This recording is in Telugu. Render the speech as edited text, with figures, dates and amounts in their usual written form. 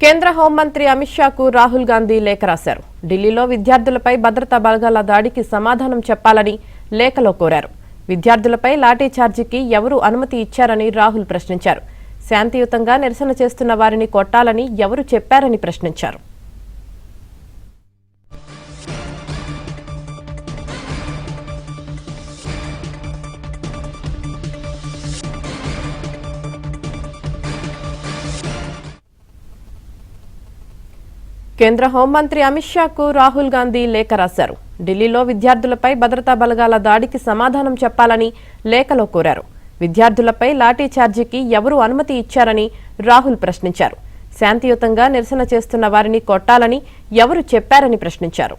కేంద్ర హోంమంత్రి అమిత్ షాకు రాహుల్ గాంధీ లేఖ రాశారు. ఢిల్లీలో విద్యార్థులపై భద్రతా బలగాల దాడికి సమాధానం చెప్పాలని లేఖలో కోరారు. విద్యార్థులపై లాఠీ చార్జీకి ఎవరు అనుమతి ఇచ్చారని రాహుల్ ప్రశ్నించారు. శాంతియుతంగా నిరసన చేస్తున్న వారిని కొట్టాలని ఎవరు చెప్పారని ప్రశ్నించారు. కేంద్ర హోంమంత్రి అమిత్ షాకు రాహుల్ గాంధీ లేఖ రాశారు. ఢిల్లీలో విద్యార్థులపై భద్రతా బలగాల దాడికి సమాధానం చెప్పాలని లేఖలో కోరారు. విద్యార్థులపై లాఠీ చార్జీకి ఎవరు అనుమతి ఇచ్చారని రాహుల్ ప్రశ్నించారు. శాంతియుతంగా నిరసన చేస్తున్న వారిని కొట్టాలని ఎవరు చెప్పారని ప్రశ్నించారు.